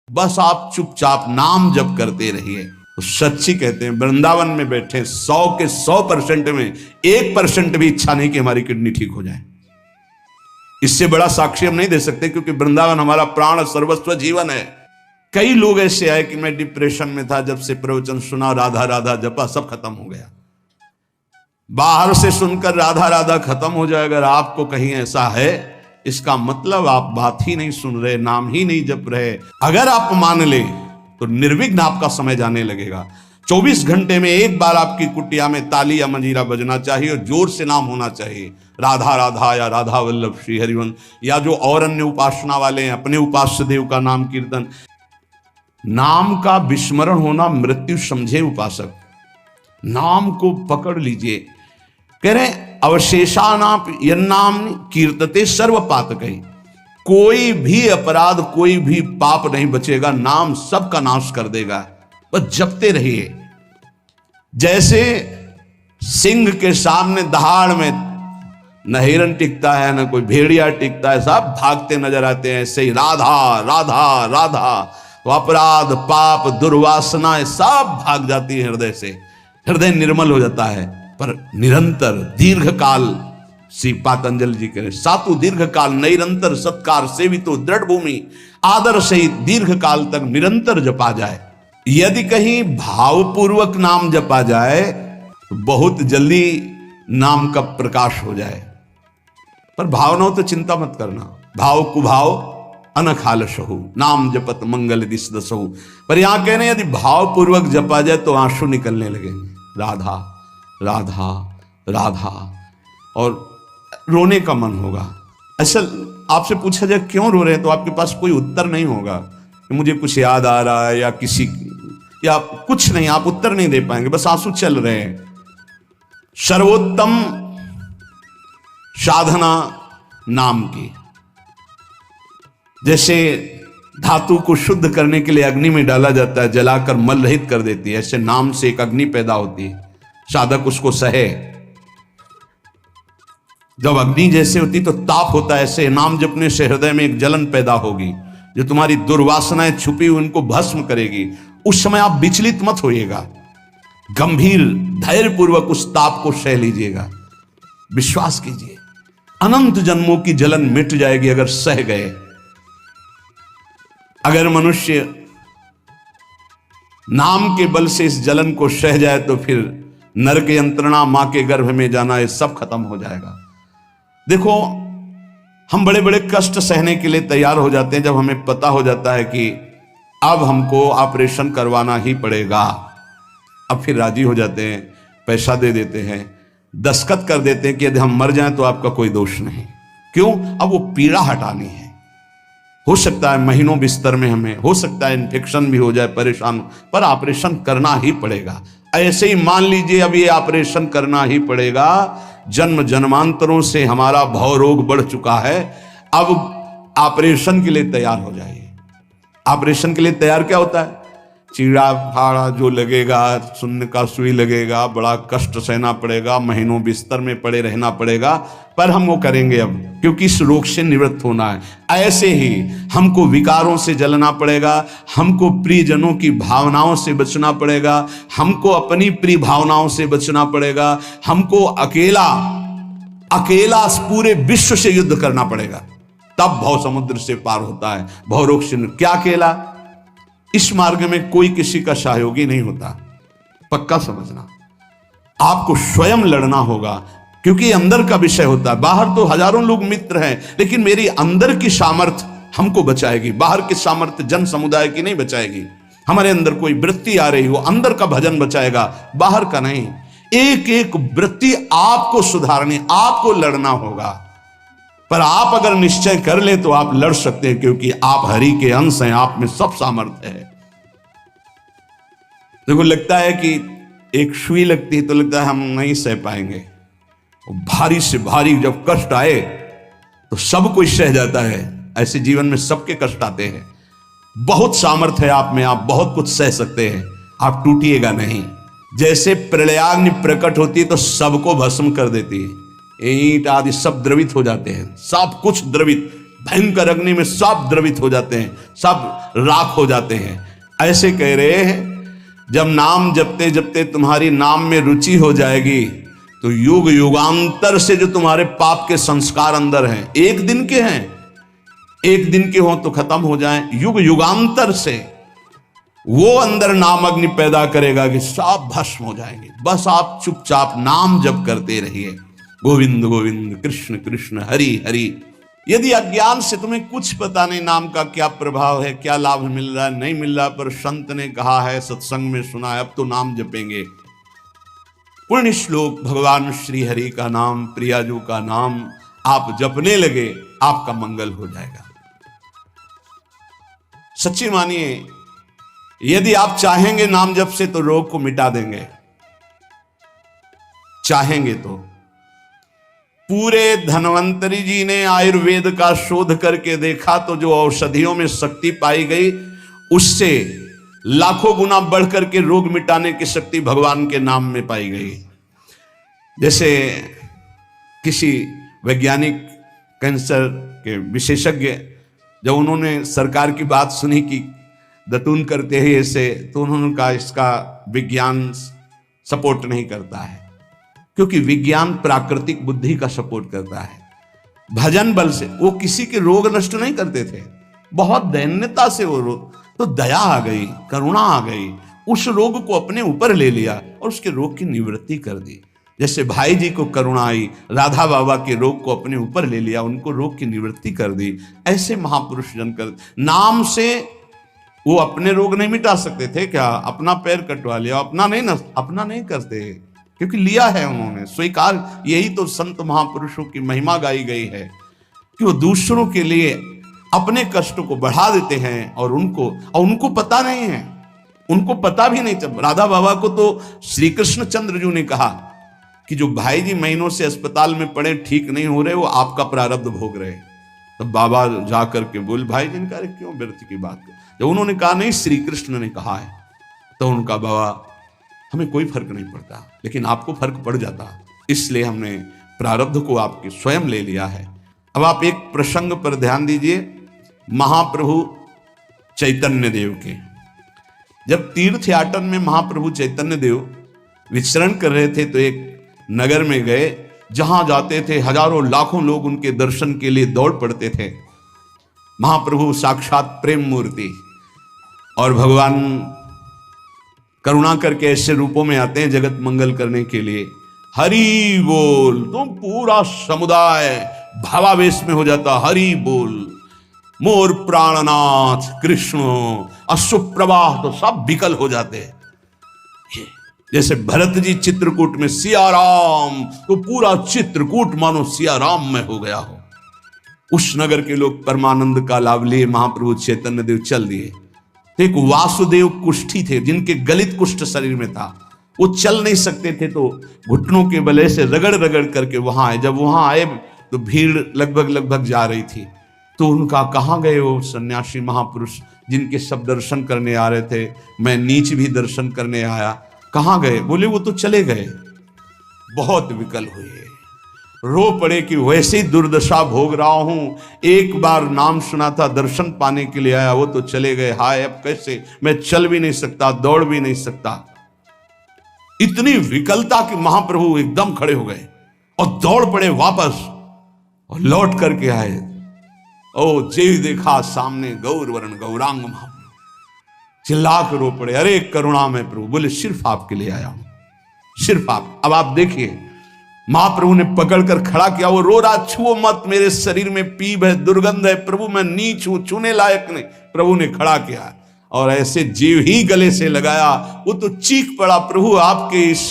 बस आप चुपचाप नाम जप करते रहिए। तो सच्ची कहते हैं वृंदावन में बैठे 100 के 100% में 1% भी इच्छा नहीं कि हमारी किडनी ठीक हो जाए। इससे बड़ा साक्षी हम नहीं दे सकते, क्योंकि वृंदावन हमारा प्राण सर्वस्व जीवन है। कई लोग ऐसे आए कि मैं डिप्रेशन में था, जब से प्रवचन सुना राधा राधा जपा सब खत्म हो गया। बाहर से सुनकर राधा राधा खत्म हो जाए, अगर आपको कहीं ऐसा है, इसका मतलब आप बात ही नहीं सुन रहे, नाम ही नहीं जप रहे। अगर आप मान ले तो निर्विघ्न आपका समय जाने लगेगा। 24 घंटे में एक बार आपकी कुटिया में ताली या मंजीरा बजना चाहिए और जोर से नाम होना चाहिए, राधा राधा या राधा वल्लभ श्री हरिवंश, या जो और अन्य उपासना वाले हैं अपने उपास्य देव का नाम कीर्तन। नाम का विस्मरण होना मृत्यु समझे उपासक। नाम को पकड़ लीजिए। कह रहे अवशेषानाप यन्नाम कीर्तते सर्व पातकै, कोई भी अपराध कोई भी पाप नहीं बचेगा, नाम सबका नाश कर देगा। बस जपते रहिए। जैसे सिंह के सामने दहाड़ में न हिरन टिकता है न कोई भेड़िया टिकता है, सब भागते नजर आते हैं, ऐसे ही राधा राधा राधा तो अपराध पाप दुर्वासना सब भाग जाती है हृदय से, हृदय निर्मल हो जाता है। पर निरंतर दीर्घ काल, श्री पातंजलि जी कह रहे सातु दीर्घ काल निरंतर सत्कार सेवितो दृढ़ भूमि, आदर सहित दीर्घ काल तक निरंतर जपा जाए। यदि कहीं भावपूर्वक नाम जपा जाए तो बहुत जल्दी नाम का प्रकाश हो जाए। पर भावनाओं तो चिंता मत करना, भाव कुभाव अनखालसहु नाम जपत मंगल दिस दसहु। पर यहां कह रहे हैं यदि भावपूर्वक जपा जाए तो आंसू निकलने लगेंगे, राधा राधा राधा, और रोने का मन होगा। असल आपसे पूछा जाए क्यों रो रहे हैं तो आपके पास कोई उत्तर नहीं होगा कि मुझे कुछ याद आ रहा है या किसी या कुछ नहीं, आप उत्तर नहीं दे पाएंगे, बस आंसू चल रहे हैं। सर्वोत्तम साधना नाम की, जैसे धातु को शुद्ध करने के लिए अग्नि में डाला जाता है, जलाकर मल रहित कर देती है, ऐसे नाम से एक अग्नि पैदा होती है, साधक उसको सहे। जब अग्नि जैसे होती तो ताप होता है, ऐसे नाम जपने से हृदय में एक जलन पैदा होगी जो तुम्हारी दुर्वासनाएं छुपी हुई उनको भस्म करेगी। उस समय आप विचलित मत होइएगा, गंभीर धैर्य पूर्वक उस ताप को सह लीजिएगा। विश्वास कीजिए अनंत जन्मों की जलन मिट जाएगी अगर सह गए। अगर मनुष्य नाम के बल से इस जलन को सह जाए तो फिर नरक यंत्रणा, मां के गर्भ में जाना, ये सब खत्म हो जाएगा। देखो हम बड़े बड़े कष्ट सहने के लिए तैयार हो जाते हैं जब हमें पता हो जाता है कि अब हमको ऑपरेशन करवाना ही पड़ेगा। अब फिर राजी हो जाते हैं, पैसा दे देते हैं, दस्तखत कर देते हैं कि यदि हम मर जाएं तो आपका कोई दोष नहीं। क्यों? अब वो पीड़ा हटानी है। हो सकता है महीनों बिस्तर में हमें, हो सकता है इन्फेक्शन भी हो जाए, परेशान, पर ऑपरेशन करना ही पड़ेगा। ऐसे ही मान लीजिए अब ये ऑपरेशन करना ही पड़ेगा। जन्म जन्मांतरों से हमारा भव रोग बढ़ चुका है, अब ऑपरेशन के लिए तैयार हो जाइए। ऑपरेशन के लिए तैयार क्या होता है? चीड़ा फाड़ा जो लगेगा, सुन्न का सुई लगेगा, बड़ा कष्ट सहना पड़ेगा, महीनों बिस्तर में पड़े रहना पड़ेगा, पर हम वो करेंगे अब, क्योंकि इस रोग से निवृत्त होना है। ऐसे ही हमको विकारों से जलना पड़ेगा, हमको प्रियजनों की भावनाओं से बचना पड़ेगा, हमको अपनी प्रिय भावनाओं से बचना पड़ेगा, हमको अकेला अकेला पूरे विश्व से युद्ध करना पड़ेगा, तब भव समुद्र से पार होता है। भव रोग से क्या अकेला? इस मार्ग में कोई किसी का सहयोगी नहीं होता, पक्का समझना। आपको स्वयं लड़ना होगा, क्योंकि अंदर का विषय होता है। बाहर तो हजारों लोग मित्र हैं, लेकिन मेरी अंदर की सामर्थ्य हमको बचाएगी। बाहर की सामर्थ्य जन समुदाय की नहीं बचाएगी। हमारे अंदर कोई वृत्ति आ रही हो, अंदर का भजन बचाएगा, बाहर का नहीं। एक एक वृत्ति आपको सुधारनी, आपको लड़ना होगा। पर आप अगर निश्चय कर ले तो आप लड़ सकते हैं, क्योंकि आप हरि के अंश हैं, आप में सब सामर्थ्य है। देखो लगता है कि एक सुई लगती है तो लगता है हम नहीं सह पाएंगे, भारी से भारी जब कष्ट आए तो सब कोई सह जाता है। ऐसे जीवन में सबके कष्ट आते हैं। बहुत सामर्थ्य है आप में, आप बहुत कुछ सह सकते हैं, आप टूटिएगा नहीं। जैसे प्रलयाग्नि प्रकट होती है तो सबको भस्म कर देती है, ईंट आदि सब द्रवित हो जाते हैं, सब कुछ द्रवित, भयंकर अग्नि में सब द्रवित हो जाते हैं, सब राख हो जाते हैं। ऐसे कह रहे हैं जब नाम जपते जपते तुम्हारी नाम में रुचि हो जाएगी तो युग युगांतर से जो तुम्हारे पाप के संस्कार अंदर हैं, एक दिन के हैं, एक दिन के हो तो खत्म हो जाएं, युग युगांतर से वो अंदर नाम अग्नि पैदा करेगा कि सब भस्म हो जाएंगे। बस आप चुपचाप नाम जप करते रहिए, गोविंद गोविंद कृष्ण कृष्ण हरि हरि। यदि अज्ञान से तुम्हें कुछ पता नहीं नाम का क्या प्रभाव है, क्या लाभ मिल रहा है नहीं मिल रहा, पर संत ने कहा है, सत्संग में सुना है, अब तो नाम जपेंगे। पुण्य श्लोक भगवान श्री हरि का नाम, प्रियाजू का नाम आप जपने लगे, आपका मंगल हो जाएगा। सच्ची मानिए, यदि आप चाहेंगे नाम जप से तो रोग को मिटा देंगे, चाहेंगे तो। पूरे धन्वंतरी जी ने आयुर्वेद का शोध करके देखा तो जो औषधियों में शक्ति पाई गई उससे लाखों गुना बढ़ करके रोग मिटाने की शक्ति भगवान के नाम में पाई गई। जैसे किसी वैज्ञानिक कैंसर के विशेषज्ञ जब उन्होंने सरकार की बात सुनी कि दतून करते हैं ऐसे, तो उन्होंने कहा इसका विज्ञान सपोर्ट नहीं करता है, क्योंकि विज्ञान प्राकृतिक बुद्धि का सपोर्ट करता है। भजन बल से वो किसी के रोग नष्ट नहीं करते थे, बहुत दैन्यता से वो रोग, तो दया आ गई, करुणा आ गई, उस रोग को अपने ऊपर ले लिया और उसके रोग की निवृत्ति कर दी। जैसे भाई जी को करुणा आई, राधा बाबा के रोग को अपने ऊपर ले लिया, उनको रोग की निवृत्ति कर दी। ऐसे महापुरुष जन कर नाम से वो अपने रोग नहीं मिटा सकते थे क्या? अपना पैर कटवा लिया, अपना नहीं करते, क्योंकि लिया है उन्होंने स्वीकार। यही तो संत महापुरुषों की महिमा गाई गई है कि वो दूसरों के लिए अपने कष्ट को बढ़ा देते हैं और उनको पता नहीं है, उनको पता भी नहीं चल। राधा बाबा को तो श्री कृष्ण चंद्र जी ने कहा कि जो भाई जी महीनों से अस्पताल में पड़े, ठीक नहीं हो रहे, वो आपका प्रारब्ध भोग रहे। तब बाबा जा करके बोल, भाई जी ने कहा क्यों व्यर्थ की बात कर। जब उन्होंने कहा नहीं श्री कृष्ण ने कहा है, तो उनका बाबा हमें कोई फर्क नहीं पड़ता, लेकिन आपको फर्क पड़ जाता, इसलिए हमने प्रारब्ध को आपके स्वयं ले लिया है। अब आप एक प्रसंग पर ध्यान दीजिए, महाप्रभु चैतन्य देव के। जब तीर्थ याटन में महाप्रभु चैतन्य देव विचरण कर रहे थे तो एक नगर में गए, जहां जाते थे हजारों लाखों लोग उनके दर्शन के लिए दौड़ पड़ते थे। महाप्रभु साक्षात प्रेम मूर्ति, और भगवान करुणा करके ऐसे रूपों में आते हैं जगत मंगल करने के लिए। हरि बोल, तो पूरा समुदाय भावावेश में हो जाता, हरि बोल, मोर प्राणनाथ कृष्ण, अश्रुप्रवाह, तो सब विकल हो जाते। जैसे भरत जी चित्रकूट में सियाराम, तो पूरा चित्रकूट मानो सियाराम में हो गया हो। उस नगर के लोग परमानंद का लाभ लिए, महाप्रभु चैतन्य देव चल दिए। एक वासुदेव कुष्ठी थे जिनके गलित कुष्ठ शरीर में था, वो चल नहीं सकते थे, तो घुटनों के बले से रगड़ रगड़ करके वहां आए। जब वहां आए तो भीड़ लगभग जा रही थी, तो उनका कहाँ गए वो सन्यासी महापुरुष जिनके सब दर्शन करने आ रहे थे, मैं नीच भी दर्शन करने आया, कहाँ गए? बोले वो तो चले गए। बहुत विकल हुए, रो पड़े कि वैसे ही दुर्दशा भोग रहा हूं, एक बार नाम सुना था, दर्शन पाने के लिए आया, वो तो चले गए, हाय अब कैसे, मैं चल भी नहीं सकता, दौड़ भी नहीं सकता। इतनी विकलता कि महाप्रभु एकदम खड़े हो गए और दौड़ पड़े वापस और लौट करके आए। ओ जे देखा सामने गौर वर्ण गौरांग महाप्रभु, चिल्ला कर रो पड़े, अरे करुणा में प्रभु। बोले सिर्फ आपके लिए आया हूं, सिर्फ आप। अब आप देखिए, महाप्रभु ने पकड़कर खड़ा किया, वो रो रहा, छुओ मत, मेरे शरीर में पीप है, दुर्गंध है, प्रभु मैं नीच हूं, छूने लायक नहीं। प्रभु ने खड़ा किया और ऐसे जीव ही गले से लगाया, वो तो चीख पड़ा, प्रभु आपके इस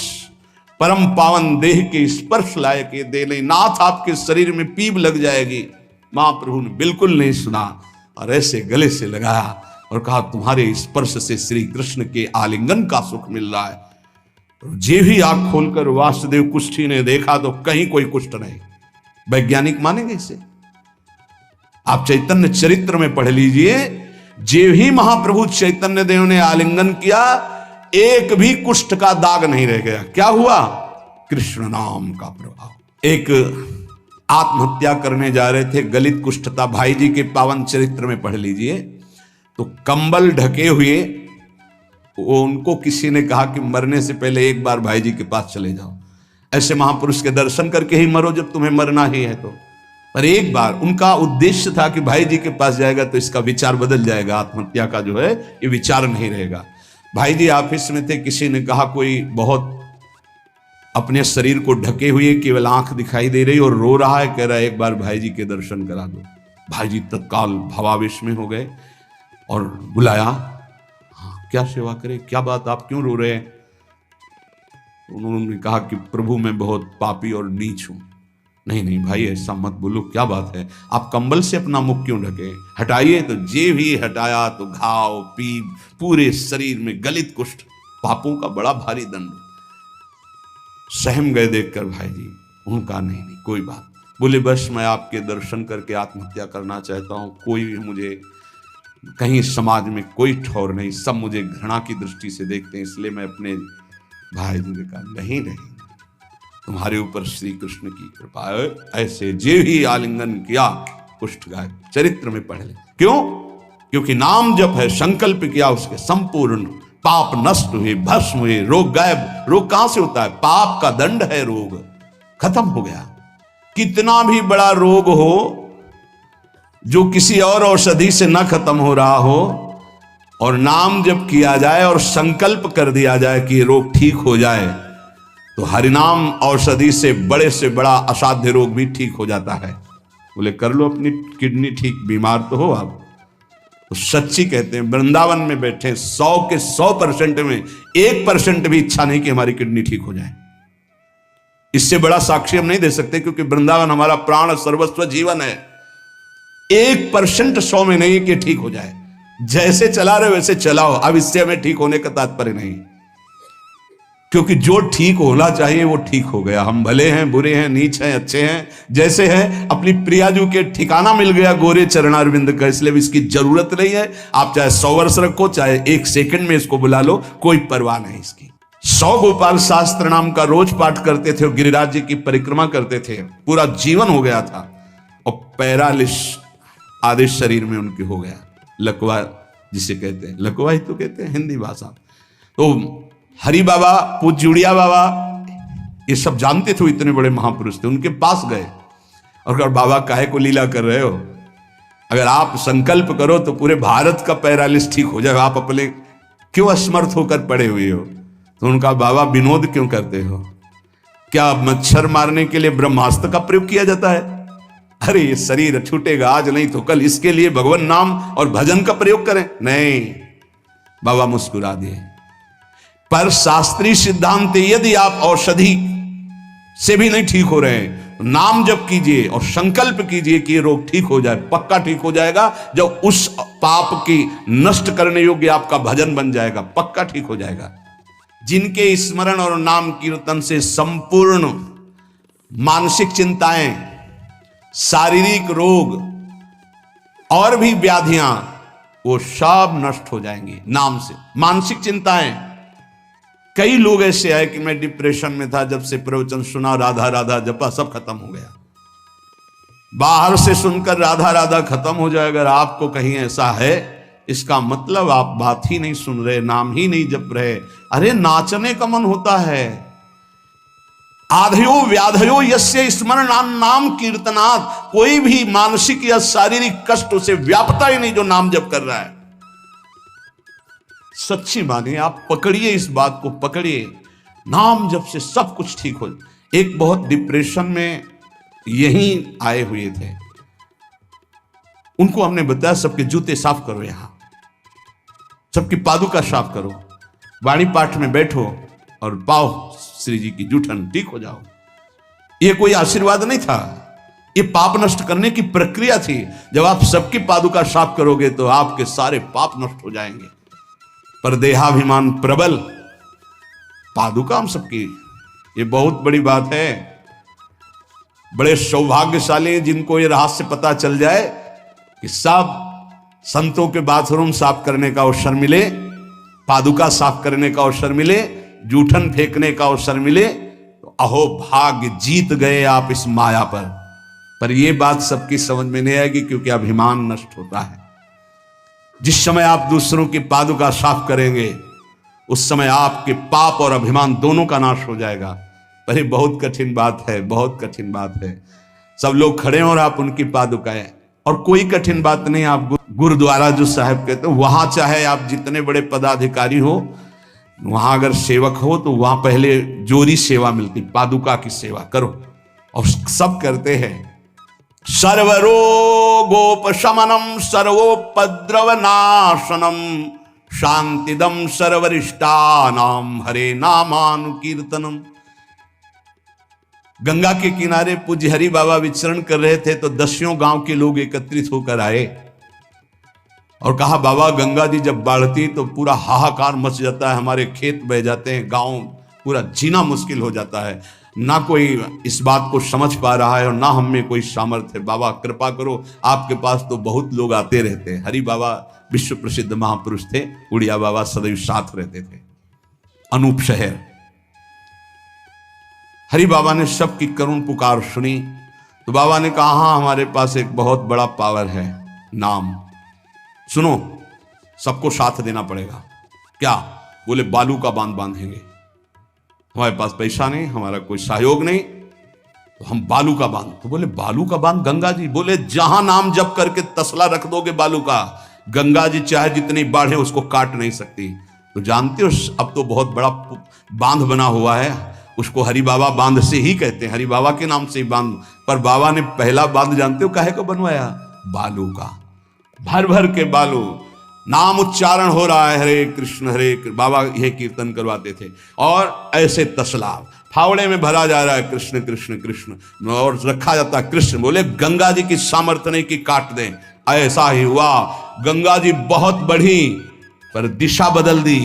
परम पावन देह के स्पर्श लायक ये देह नहीं, नाथ आपके शरीर में पीप लग जाएगी। महाप्रभु ने बिल्कुल नहीं सुना और ऐसे गले से लगाया और कहा, तुम्हारे स्पर्श से श्री कृष्ण के आलिंगन का सुख मिल रहा है। जे भी आंख खोलकर वासुदेव कुष्ठी ने देखा तो कहीं कोई कुष्ठ नहीं। वैज्ञानिक मानेंगे इसे, आप चैतन्य चरित्र में पढ़ लीजिए, जे ही महाप्रभु चैतन्य देव ने आलिंगन किया, एक भी कुष्ठ का दाग नहीं रह गया। क्या हुआ? कृष्ण नाम का प्रभाव। एक आत्महत्या करने जा रहे थे, गलित कुष्ठता, भाई जी के पावन चरित्र में पढ़ लीजिए। तो कंबल ढके हुए वो उनको किसी ने कहा कि मरने से पहले एक बार भाई जी के पास चले जाओ, ऐसे महापुरुष के दर्शन करके ही मरो जब तुम्हें मरना ही है तो। पर एक बार उनका उद्देश्य था कि भाई जी के पास जाएगा तो इसका विचार बदल जाएगा, आत्महत्या का जो है ये विचार नहीं रहेगा। भाई जी ऑफिस में थे, किसी ने कहा कोई बहुत अपने शरीर को ढके हुए केवल आंख दिखाई दे रही और रो रहा है, कह रहा है एक बार भाई जी के दर्शन करा दो। भाई जी तत्काल भावावेश में हो गए और बुलाया, हाँ क्या सेवा करे, क्या बात, आप क्यों रो रहे हैं? उन्होंने कहा कि प्रभु मैं बहुत पापी और नीच हूं। नहीं नहीं भाई ऐसा मत बोलो, क्या बात है, आप कंबल से अपना मुख क्यों ढके? हटाइए। तो जे भी हटाया तो घाव, पीप, पूरे शरीर में गलित कुष्ठ, पापों का बड़ा भारी दंड। सहम गए देखकर भाई जी। उनका नहीं नहीं कोई बात। बोले बस मैं आपके दर्शन करके आत्महत्या करना चाहता हूं, कोई भी मुझे कहीं समाज में कोई ठौर नहीं, सब मुझे घृणा की दृष्टि से देखते हैं, इसलिए मैं अपने भाई जी ने कहा नहीं नहीं तुम्हारे ऊपर श्री कृष्ण की कृपा है, ऐसे जे भी आलिंगन किया कुष्ठ गायब, चरित्र में पढ़ ले। क्यों? क्योंकि नाम जप है, संकल्प किया उसके संपूर्ण पाप नष्ट हुए, भस्म हुए, रोग गायब। रोग कहां से होता है? पाप का दंड है रोग, खत्म हो गया। कितना भी बड़ा रोग हो जो किसी और औषधि से न खत्म हो रहा हो और नाम जब किया जाए और संकल्प कर दिया जाए कि ये रोग ठीक हो जाए, तो हरिनाम औषधि से बड़ा असाध्य रोग भी ठीक हो जाता है। बोले कर लो अपनी किडनी ठीक, बीमार तो हो आप। तो सच्ची कहते हैं वृंदावन में बैठे 100 के 100% में 1% भी इच्छा नहीं कि हमारी किडनी ठीक हो जाए। इससे बड़ा साक्षी हम नहीं दे सकते, क्योंकि वृंदावन हमारा प्राण सर्वस्व जीवन है। 1% 100 में नहीं कि ठीक हो जाए, जैसे चला रहे वैसे चलाओ। अब इससे हमें ठीक होने का तात्पर्य नहीं, क्योंकि जो ठीक होना चाहिए वो ठीक हो गया। हम भले हैं, बुरे हैं, नीच हैं, अच्छे हैं, जैसे हैं। अपनी प्रियाजू के ठिकाना मिल गया गोरे चरणारविंद का, इसलिए इसकी जरूरत नहीं है। आप चाहे 100 वर्ष रखो, चाहे 1 सेकंड में इसको बुला लो, कोई परवाह नहीं इसकी। 100 गोपाल शास्त्र नाम का रोज पाठ करते थे, गिरिराज जी की परिक्रमा करते थे, पूरा जीवन हो गया था। और पैरालिस आदेश शरीर में उनके हो गया, लकवा जिसे कहते हैं, लकवा ही तो कहते हैं हिंदी भाषा। तो हरि बाबा, पूज्य उड़िया बाबा, ये सब जानते थे, इतने बड़े महापुरुष थे। उनके पास गए और कहा बाबा काहे को लीला कर रहे हो? अगर आप संकल्प करो तो पूरे भारत का पैरालिस ठीक हो जाएगा, आप अपने क्यों असमर्थ होकर पड़े हुए हो? तो उनका बाबा विनोद क्यों करते हो? क्या मच्छर मारने के लिए ब्रह्मास्त्र का प्रयोग किया जाता है? अरे ये शरीर छूटेगा आज नहीं तो कल, इसके लिए भगवान नाम और भजन का प्रयोग करें। नहीं, बाबा मुस्कुरा दिए। पर शास्त्रीय सिद्धांत, यदि आप औषधि से भी नहीं ठीक हो रहे हैं, नाम जप कीजिए और संकल्प कीजिए कि ये रोग ठीक हो जाए। पक्का ठीक हो जाएगा जब उस पाप की नष्ट करने योग्य आपका भजन बन जाएगा, पक्का ठीक हो जाएगा। जिनके स्मरण और नाम कीर्तन से संपूर्ण मानसिक चिंताएं, शारीरिक रोग और भी व्याधियां, वो सब नष्ट हो जाएंगी नाम से। मानसिक चिंताएं, कई लोग ऐसे आए कि मैं डिप्रेशन में था, जब से प्रवचन सुना, राधा राधा जपा, सब खत्म हो गया। बाहर से सुनकर राधा राधा खत्म हो जाए, अगर आपको कहीं ऐसा है, इसका मतलब आप बात ही नहीं सुन रहे, नाम ही नहीं जप रहे। अरे नाचने का मन होता है। आधयो व्याधयो यस्य स्मरण नाम कीर्तनात्, कोई भी मानसिक या शारीरिक कष्ट उसे व्यापता ही नहीं जो नाम जप कर रहा है। सच्ची मानिए, आप पकड़िए, इस बात को पकड़िए, नाम जप से सब कुछ ठीक हो। एक बहुत डिप्रेशन में यहीं आए हुए थे, उनको हमने बताया सबके जूते साफ करो, यहां सबकी पादुका साफ करो, वाणी पाठ में बैठो और पाओ श्री जी की जूठन, ठीक हो जाओ। ये कोई आशीर्वाद नहीं था, ये पाप नष्ट करने की प्रक्रिया थी। जब आप सबकी पादुका साफ करोगे तो आपके सारे पाप नष्ट हो जाएंगे। पर देहाभिमान प्रबल, पादुका हम सबकी, ये बहुत बड़ी बात है। बड़े सौभाग्यशाली जिनको ये रहस्य पता चल जाए कि सब संतों के बाथरूम साफ करने का अवसर मिले, पादुका साफ करने का अवसर मिले, जूठन फेंकने का अवसर मिले, तो अहो भाग्य, जीत गए आप इस माया पर। पर यह बात सबकी समझ में नहीं आएगी, क्योंकि अभिमान नष्ट होता है। जिस समय आप दूसरों की पादुका साफ करेंगे, उस समय आपके पाप और अभिमान दोनों का नाश हो जाएगा। पर ये बहुत कठिन बात है, बहुत कठिन बात है। सब लोग खड़े हैं और आप उनकी पादुकाएं, और कोई कठिन बात नहीं। आप गुरुद्वारा जो साहब कहते हो, वहां चाहे आप जितने बड़े पदाधिकारी हो, वहां अगर सेवक हो तो वहां पहले जोरी सेवा मिलती, पादुका की सेवा करो। और सब करते हैं। सर्वरोगोपशमनम सर्वोपद्रव नाशनम शांतिदम सर्वरिष्टानाम हरे नामानुकीर्तनम। गंगा के किनारे पूज्य हरि बाबा विचरण कर रहे थे तो 10 गांव के लोग एकत्रित होकर आए और कहा, बाबा गंगा जी जब बढ़ती तो पूरा हाहाकार मच जाता है, हमारे खेत बह जाते हैं, गांव पूरा जीना मुश्किल हो जाता है। ना कोई इस बात को समझ पा रहा है और ना हम में कोई सामर्थ्य है। बाबा कृपा करो, आपके पास तो बहुत लोग आते रहते हैं। हरि बाबा विश्व प्रसिद्ध महापुरुष थे, उड़िया बाबा सदैव साथ रहते थे। अनूप शहर। हरि बाबा ने सबकी करुण पुकार सुनी तो बाबा ने कहा, हाँ हमारे पास एक बहुत बड़ा पावर है, नाम। सुनो, सबको साथ देना पड़ेगा। क्या? बोले बालू का बांध बांधेंगे। हमारे पास पैसा नहीं, हमारा कोई सहयोग नहीं, तो हम बालू का बांध। तो बोले बालू का बांध गंगा जी? बोले जहां नाम जप करके तसला रख दोगे बालू का, गंगा जी चाहे जितनी बाढ़ है उसको काट नहीं सकती। तो जानते हो अब तो बहुत बड़ा बांध बना हुआ है, उसको हरि बाबा बांध से ही कहते हैं, हरि बाबा के नाम से ही बांध। पर बाबा ने पहला बांध जानते हो काहे को बनवाया? बालू का। भर भर के बालू, नाम उच्चारण हो रहा है, हरे कृष्ण हरे कृष्ण, बाबा यह कीर्तन करवाते थे। और ऐसे तसला फावड़े में भरा जा रहा है, कृष्ण कृष्ण कृष्ण, और रखा जाता कृष्ण। बोले गंगा जी की सामर्थ्य नहीं कि काट दें। ऐसा ही हुआ, गंगा जी बहुत बढ़ी पर दिशा बदल दी,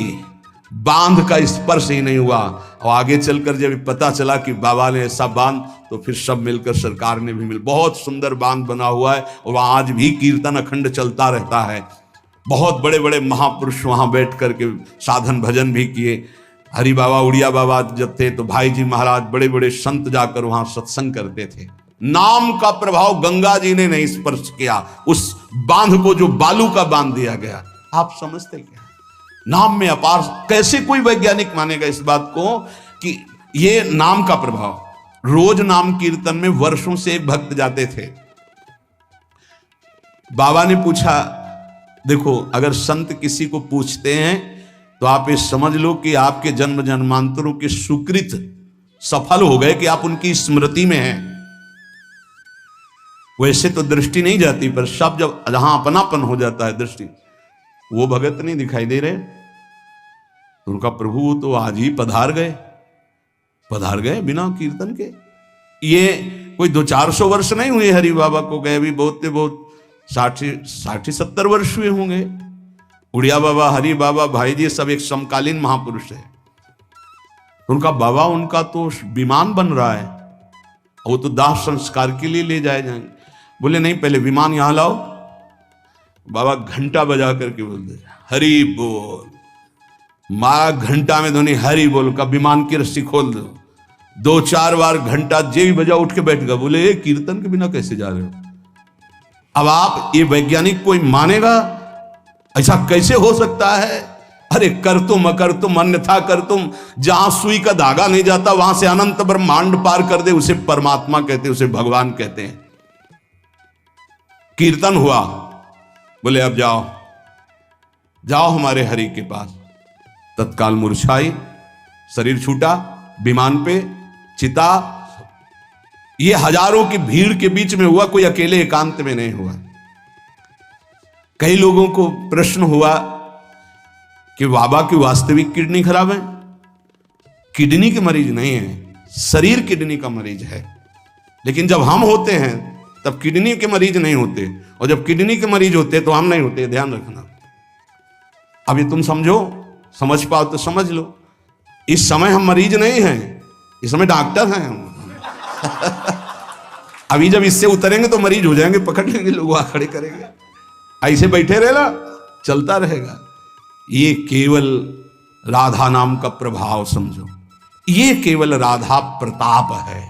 बांध का स्पर्श ही नहीं हुआ। और आगे चलकर जब पता चला कि बाबा ने ऐसा बांध, तो फिर सब मिलकर सरकार ने भी बहुत सुंदर बांध बना हुआ है और वहां आज भी कीर्तन अखंड चलता रहता है। बहुत बड़े बड़े महापुरुष वहां बैठ करके साधन भजन भी किए। हरि बाबा उड़िया बाबा जब थे तो भाई जी महाराज, बड़े बड़े संत जाकर वहां सत्संग करते थे। नाम का प्रभाव गंगा जी ने नहीं स्पर्श किया, उस बांध को जो बालू का बांध दिया गया। आप समझते क्या? नाम में अपार। कैसे कोई वैज्ञानिक मानेगा इस बात को कि ये नाम का प्रभाव? रोज नाम कीर्तन में वर्षों से एक भक्त जाते थे। बाबा ने पूछा, देखो अगर संत किसी को पूछते हैं तो आप ये समझ लो कि आपके जन्म जन्मांतरों के सुकृत सफल हो गए कि आप उनकी स्मृति में हैं। वैसे तो दृष्टि नहीं जाती, पर सब जब जहां अपनापन हो जाता है दृष्टि, वो भगत नहीं दिखाई दे रहे तो उनका प्रभु तो आज ही पधार गए बिना कीर्तन के। ये कोई 200-400 वर्ष नहीं हुए हरि बाबा को गए, भी बहुत 60-70 वर्ष हुए होंगे। उड़िया बाबा, हरि बाबा, भाई जी सब एक समकालीन महापुरुष है। उनका बाबा, उनका तो विमान बन रहा है, वो तो दाह संस्कार के लिए ले जाएंगे। बोले नहीं, पहले विमान यहां लाओ। बाबा घंटा बजा करके बोलते, हरि बोल। मारा घंटा में ध्वनि हरि बोल का, विमान की रस्सी खोल दो। 2-4 बार घंटा जे भी बजा, उठ के बैठ गया। बोले कीर्तन के बिना कैसे जा रहे हो? अब आप ये वैज्ञानिक कोई मानेगा? ऐसा कैसे हो सकता है? अरे कर तुम अकर तुम अन्यथा कर तुम, जहां सुई का धागा नहीं जाता वहां से अनंत ब्रह्मांड पार कर दे, उसे परमात्मा कहते, उसे भगवान कहते हैं। कीर्तन हुआ, बोले अब जाओ हमारे हरि के पास। तत्काल मुरझाई, शरीर छूटा, विमान पे चिता। ये हजारों की भीड़ के बीच में हुआ, कोई अकेले एकांत में नहीं हुआ। कई लोगों को प्रश्न हुआ कि बाबा की वास्तविक किडनी खराब है। किडनी के मरीज नहीं है, शरीर किडनी का मरीज है। लेकिन जब हम होते हैं तब किडनी के मरीज नहीं होते, और जब किडनी के मरीज होते तो हम नहीं होते। ध्यान रखना। अब ये तुम समझ पाओ तो समझ लो। इस समय हम मरीज नहीं हैं, इस समय डॉक्टर हैं हम। अभी जब इससे उतरेंगे तो मरीज हो जाएंगे, पकड़ लेंगे लोग, वहां खड़े करेंगे। ऐसे बैठे रहना, चलता रहेगा। ये केवल राधा नाम का प्रभाव समझो। ये केवल राधा प्रताप है,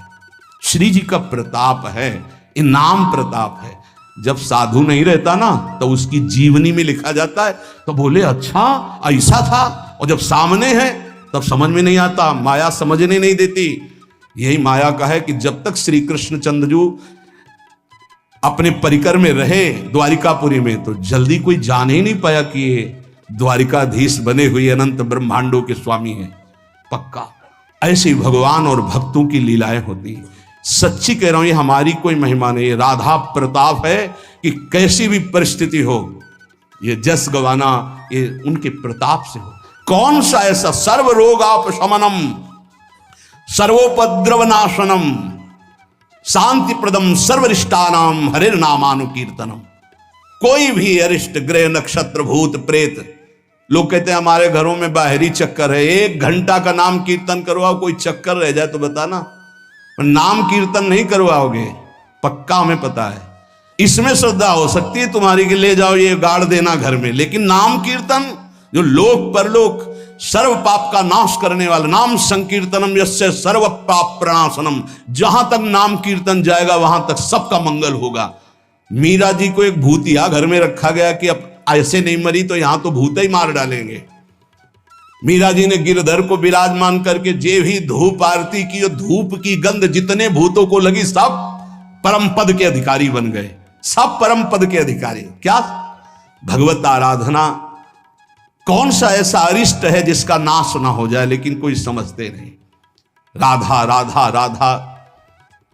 श्री जी का प्रताप है। ये नाम प्रताप है। जब साधु नहीं रहता ना तो उसकी जीवनी में लिखा जाता है तो बोले अच्छा ऐसा था, और जब सामने है तब समझ में नहीं आता, माया समझने नहीं देती। यही माया का है कि जब तक श्री कृष्णचंद्र जी अपने परिकर में रहे द्वारिकापुरी में तो जल्दी कोई जान ही नहीं पाया कि ये द्वारिकाधीश बने हुए अनंत ब्रह्मांडों के स्वामी हैं। पक्का ऐसे भगवान और भक्तों की लीलाएं होती हैं। सच्ची कह रहा हूं, ये हमारी कोई महिमा नहीं, ये राधा प्रताप है कि कैसी भी परिस्थिति हो ये जस गवाना ये उनके प्रताप से हो। कौन सा ऐसा सर्व रोगापशमनम सर्वोपद्रवनाशनम शांति प्रदम सर्वरिष्टानाम हरिर नामानुकीर्तनम। कोई भी अरिष्ट ग्रह नक्षत्र भूत प्रेत, लोग कहते हैं हमारे घरों में बाहरी चक्कर है, 1 घंटा का नाम कीर्तन करवाओ, कोई चक्कर रह जाए तो बताना। नाम कीर्तन नहीं करवाओगे, पक्का हमें पता है। इसमें श्रद्धा हो सकती है तुम्हारी कि ले जाओ ये गाड़ देना घर में, लेकिन नाम कीर्तन जो लोक परलोक सर्व पाप का नाश करने वाला, नाम संकीर्तनम यस्य सर्व पाप प्रणाशनम, जहां तक नाम कीर्तन जाएगा वहां तक सबका मंगल होगा। मीरा जी को एक भूतिया घर में रखा गया कि अब ऐसे नहीं मरी तो यहां तो भूत ही मार डालेंगे। मीरा जी ने गिरधर को विराजमान करके जे भी धूप आरती की, धूप की गंध जितने भूतों को लगी सब परम पद के अधिकारी बन गए, सब परम पद के अधिकारी। क्या भगवत आराधना, कौन सा ऐसा अरिष्ट है जिसका नाश ना हो जाए, लेकिन कोई समझते नहीं। राधा राधा राधा,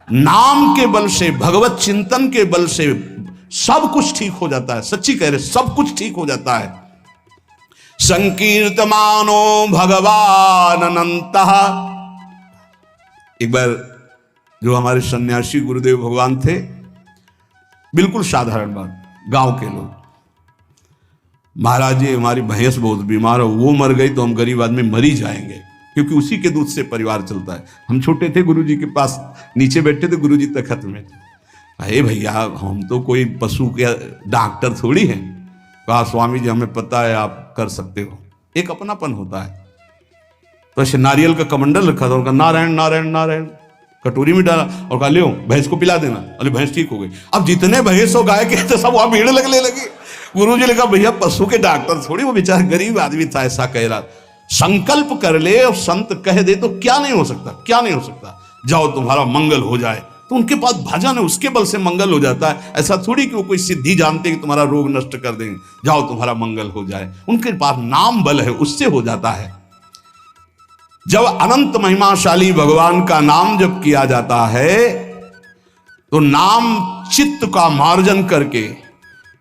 नाम के बल से, भगवत चिंतन के बल से सब कुछ ठीक हो जाता है। सच्ची कह रहे, सब कुछ ठीक हो जाता है। संकीर्तमानो भगवान अनंतः। एक बार जो हमारे सन्यासी गुरुदेव भगवान थे, बिल्कुल साधारण बात, गांव के लोग, महाराज जी हमारी भैंस बहुत बीमार हो, वो मर गई तो हम गरीब आदमी मर ही जाएंगे, क्योंकि उसी के दूध से परिवार चलता है। हम छोटे थे, गुरुजी के पास नीचे बैठे थे, गुरुजी तखत में। अरे भैया हम तो कोई पशु के डॉक्टर थोड़ी हैं। कहा स्वामी जी हमें पता है आप कर सकते हो। एक अपनापन होता है। तो ऐसे नारियल का कमंडल रखा था, उनका नारायण नारायण नारायण कटोरी में डाला और कहा ले भैंस को पिला देना। अरे भैंस ठीक हो गई। अब जितने भैंस हो गाय के तो सब वहां भीड़ लगने लगी। गुरु जी ने कहा भैया पशु के डॉक्टर थोड़ी, वो बेचारा गरीब आदमी था, ऐसा कह रहा। संकल्प कर ले और संत कह दे तो क्या नहीं हो सकता, क्या नहीं हो सकता। जाओ तुम्हारा मंगल हो जाए, तो उनके पास भजन है, उसके बल से मंगल हो जाता है। ऐसा थोड़ी कि वो कोई सिद्धि जानते कि तुम्हारा रोग नष्ट कर देंगे, जाओ तुम्हारा मंगल हो जाए। उनके पास नाम बल है, उससे हो जाता है। जब अनंत महिमाशाली भगवान का नाम जब किया जाता है तो नाम चित्त का मार्जन करके,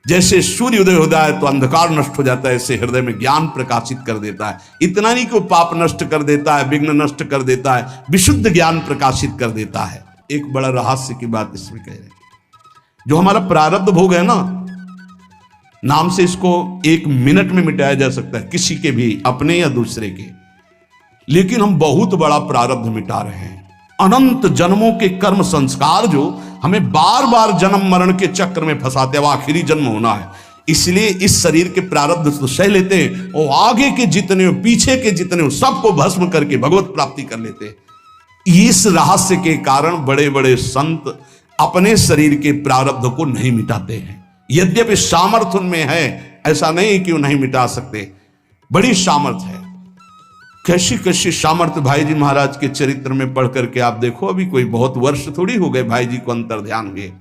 जैसे सूर्य उदय होता है तो अंधकार नष्ट हो जाता है, ऐसे हृदय में ज्ञान प्रकाशित कर देता है। इतना नहीं कि वो पाप नष्ट कर देता है, विघ्न नष्ट कर देता है, विशुद्ध ज्ञान प्रकाशित कर देता है। एक बड़ा रहस्य की बात इसमें कह रहे हैं, जो हमारा प्रारब्ध भोग है ना, नाम से इसको 1 मिनट में मिटाया जा सकता है, किसी के भी, अपने या दूसरे के। लेकिन हम बहुत बड़ा प्रारब्ध मिटा रहे हैं। अनंत जन्मों के कर्म संस्कार जो हमें बार बार जन्म मरण के चक्र में फंसाते हैं, आखिरी जन्म होना है, इसलिए इस शरीर के प्रारब्ध तो सह लेते हैं और आगे के जितने हो, पीछे के जितने हो, सबको भस्म करके भगवत प्राप्ति कर लेते हैं। इस रहस्य के कारण बड़े बड़े संत अपने शरीर के प्रारब्ध को नहीं मिटाते हैं। यद्यपि सामर्थ्य उनमें है, ऐसा नहीं कि वो नहीं मिटा सकते, बड़ी सामर्थ्य है। कैसी कैसी सामर्थ्य भाई जी महाराज के चरित्र में पढ़ करके आप देखो, अभी कोई बहुत वर्ष थोड़ी हो गए भाई जी को अंतर ध्यान हुए।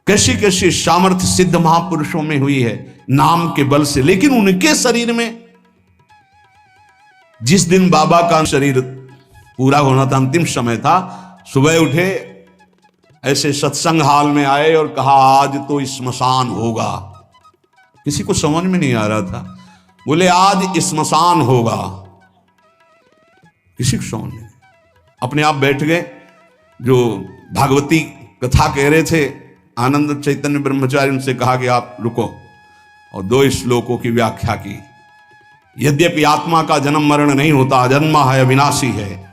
कैसी कैसी सामर्थ्य सिद्ध महापुरुषों में हुई है नाम के बल से। लेकिन उनके शरीर में, जिस दिन बाबा का शरीर पूरा होना था, अंतिम समय था, सुबह उठे, ऐसे सत्संग हाल में आए और कहा आज तो स्मशान होगा। किसी को समझ में नहीं आ रहा था, बोले आज स्मशान होगा, किसी को समझ नहीं। अपने आप बैठ गए। जो भागवती कथा कह रहे थे आनंद चैतन्य ब्रह्मचारी, उनसे कहा कि आप रुको, और 2 श्लोकों की व्याख्या की। यद्यपि आत्मा का जन्म मरण नहीं होता, अजन्मा है, अविनाशी है।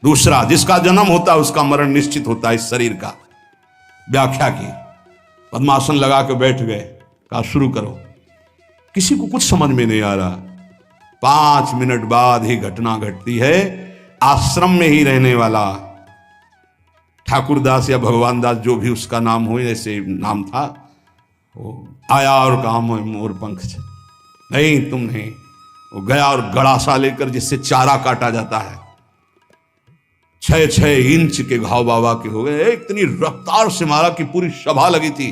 दूसरा, जिसका जन्म होता है उसका मरण निश्चित होता है, इस शरीर का। व्याख्या की, पद्मासन लगा के बैठ गए, कहा शुरू करो। किसी को कुछ समझ में नहीं आ रहा। 5 मिनट बाद ही घटना घटती है। आश्रम में ही रहने वाला ठाकुरदास या भगवान दास जो भी उसका नाम हो, ऐसे नाम था, वो आया और कहा मोर पंख नहीं तुम नहीं। वो गया और गड़ासा लेकर जिससे चारा काटा जाता है, 6-6 इंच के घाव बाबा के हो गए। इतनी रफ्तार से मारा कि पूरी सभा लगी थी।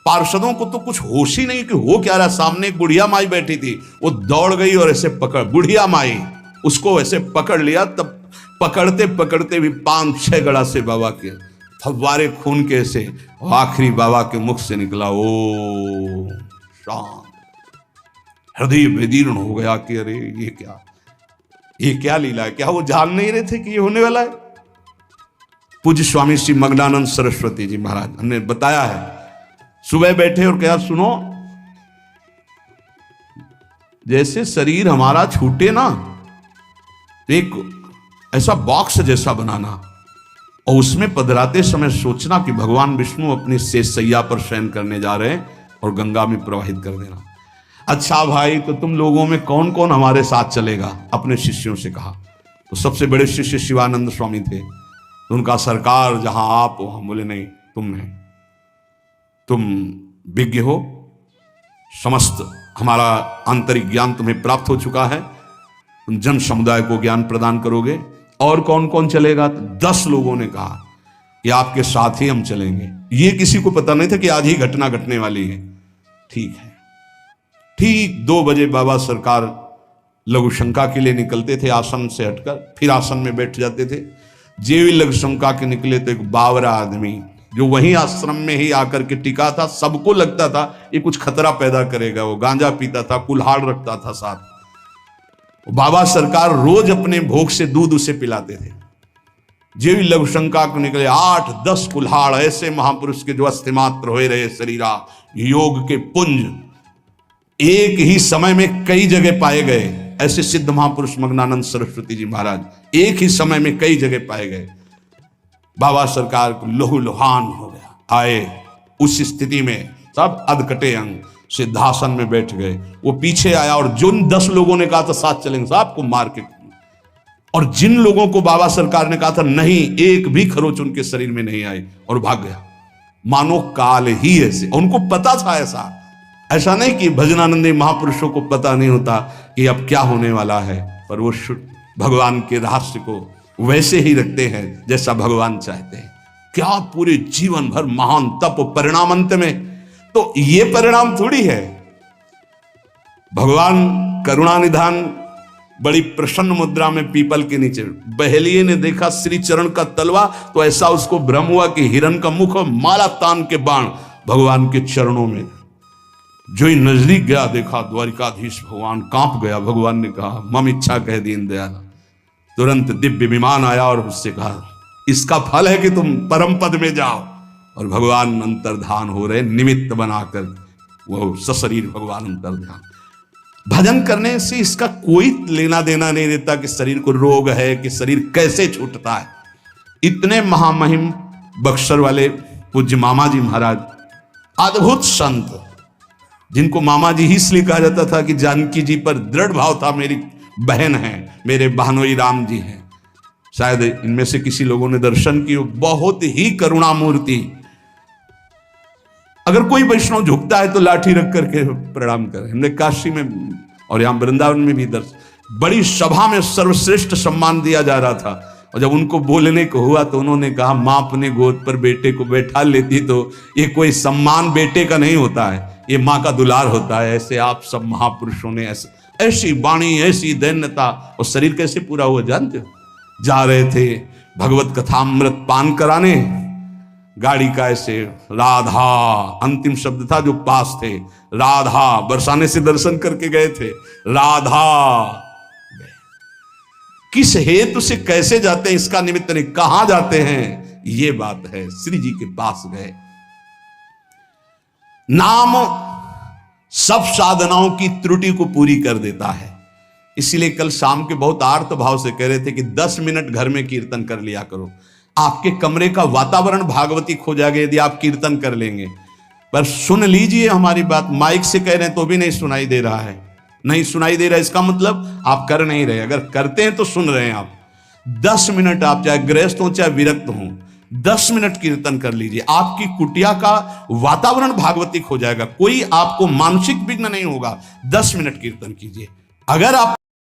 पार्षदों को तो कुछ होश ही नहीं कि हो क्या रहा। सामने एक बुढ़िया माई बैठी थी, वो दौड़ गई और ऐसे पकड़, बुढ़िया माई उसको ऐसे पकड़ लिया। तब पकड़ते पकड़ते भी 5-6 गड़ासे बाबा के फव्वारे खून के से आखिरी बाबा के मुख से निकला ओ शांत। हृदय विदीर्ण हो गया कि अरे ये क्या लीला है। क्या वो जान नहीं रहे थे कि ये होने वाला है। पूज्य स्वामी श्री मग्नानंद सरस्वती जी महाराज हमने बताया है, सुबह बैठे और कहा सुनो, जैसे शरीर हमारा छूटे ना, एक ऐसा बॉक्स जैसा बनाना और उसमें पधराते समय सोचना कि भगवान विष्णु अपनी शेष सैया पर शयन करने जा रहे हैं और गंगा में प्रवाहित कर देना। अच्छा भाई, तो तुम लोगों में कौन कौन हमारे साथ चलेगा? अपने शिष्यों से कहा। तो सबसे बड़े शिष्य शिवानंद स्वामी थे। तो उनका सरकार जहां आप वहां बोले नहीं, तुम नहीं, तुम विज्ञ हो, समस्त हमारा आंतरिक ज्ञान तुम्हें प्राप्त हो चुका है, तुम जन समुदाय को ज्ञान प्रदान करोगे। और कौन कौन चलेगा? तो 10 लोगों ने कहा कि आपके साथ ही हम चलेंगे। ये किसी को पता नहीं था कि आज ही घटना घटने वाली है। ठीक है। ठीक 2 बजे बाबा सरकार लघु शंका के लिए निकलते थे, आसन से हटकर फिर आसन में बैठ जाते थे। जेवी लघु शंका के निकले तो एक बावरा आदमी जो वहीं आश्रम में ही आकर के टिका था, सबको लगता था ये कुछ खतरा पैदा करेगा। वो गांजा पीता था, कुल्हाड़ रखता था साथ। बाबा सरकार रोज अपने भोग से दूध उसे पिलाते थे। जेवी लघु शंका को निकले 8-10 कुल्हाड़ ऐसे महापुरुष के जो अस्थिमात्र होए रहे शरीरा, योग के पुंज एक ही समय में कई जगह पाए गए। ऐसे सिद्ध महापुरुष मग्नानंद सरस्वती जी महाराज एक ही समय में कई जगह पाए गए। बाबा सरकार को लहूलुहान हो गया। आए उस स्थिति में सब अधकटे अंग सिद्धासन में बैठ गए। वो पीछे आया और जिन 10 लोगों ने कहा था साथ चलेंगे साहब को मार के, और जिन लोगों को बाबा सरकार ने कहा था नहीं, एक भी खरोच उनके शरीर में नहीं आई और भाग गया। मानो काल ही ऐसे, उनको पता था। ऐसा नहीं कि भजनानंदी महापुरुषों को पता नहीं होता कि अब क्या होने वाला है, पर वो भगवान के रहस्य को वैसे ही रखते हैं जैसा भगवान चाहते हैं। क्या पूरे जीवन भर महान तप, परिणाम अंत में तो ये परिणाम थोड़ी है। भगवान करुणा निधान बड़ी प्रसन्न मुद्रा में पीपल के नीचे, बहेलिये ने देखा श्री चरण का तलवा तो ऐसा उसको भ्रम हुआ कि हिरण का मुख और माला तान के बाण भगवान के चरणों में। जो ही नजदीक गया देखा द्वारिकाधीश भगवान कांप गया। भगवान ने कहा मम इच्छा कह दीन दयाल। तुरंत दिव्य विमान आया और उससे कहा इसका फल है कि तुम परम पद में जाओ। और भगवान अंतर्धान हो रहे, निमित्त बनाकर वो सशरीर भगवान अंतर्धान। भजन करने से इसका कोई लेना देना नहीं रहता कि शरीर को रोग है, कि शरीर कैसे छूटता है। इतने महामहिम बक्सर वाले पूज्य मामा जी महाराज, अद्भुत संत, जिनको मामा जी ही इसलिए कहा जाता था कि जानकी जी पर दृढ़ भाव था, मेरी बहन है, मेरे बहनोई राम जी हैं। शायद इनमें से किसी लोगों ने दर्शन किए। बहुत ही करुणा मूर्ति। अगर कोई वैष्णव झुकता है तो लाठी रख करके प्रणाम करें। हमने काशी में और यहां वृंदावन में भी दर्शन, बड़ी सभा में सर्वश्रेष्ठ सम्मान दिया जा रहा था। और जब उनको बोलने को हुआ तो उन्होंने कहा मां अपने गोद पर बेटे को बैठा लेती तो ये कोई सम्मान बेटे का नहीं होता है, ये मां का दुलार होता है। ऐसे आप सब महापुरुषों ने ऐसी वाणी, ऐसी दैन्यता, और शरीर कैसे पूरा हुआ जानते हो? जा रहे थे भगवत कथामृत पान कराने, गाड़ी का ऐसे राधा अंतिम शब्द था जो पास थे, राधा बरसाने से दर्शन करके गए थे, राधा किस हेतु से कैसे जाते हैं इसका निमित्त नहीं, कहां जाते हैं ये बात है। श्री जी के पास गए। नाम सब साधनाओं की त्रुटि को पूरी कर देता है। इसीलिए कल शाम के बहुत आर्त भाव से कह रहे थे कि 10 मिनट घर में कीर्तन कर लिया करो। आपके कमरे का वातावरण भागवती खो जाएगा यदि आप कीर्तन कर लेंगे। पर सुन लीजिए हमारी बात, माइक से कह रहे हैं तो भी नहीं सुनाई दे रहा है, नहीं सुनाई दे रहा है, इसका मतलब आप कर नहीं रहे। अगर करते हैं तो सुन रहे हैं आप। 10 मिनट आप चाहे गृहस्थ हो चाहे विरक्त हो, 10 मिनट कीर्तन कर लीजिए, आपकी कुटिया का वातावरण भागवतिक हो जाएगा, कोई आपको मानसिक विघ्न नहीं होगा। 10 मिनट कीर्तन कीजिए। अगर आप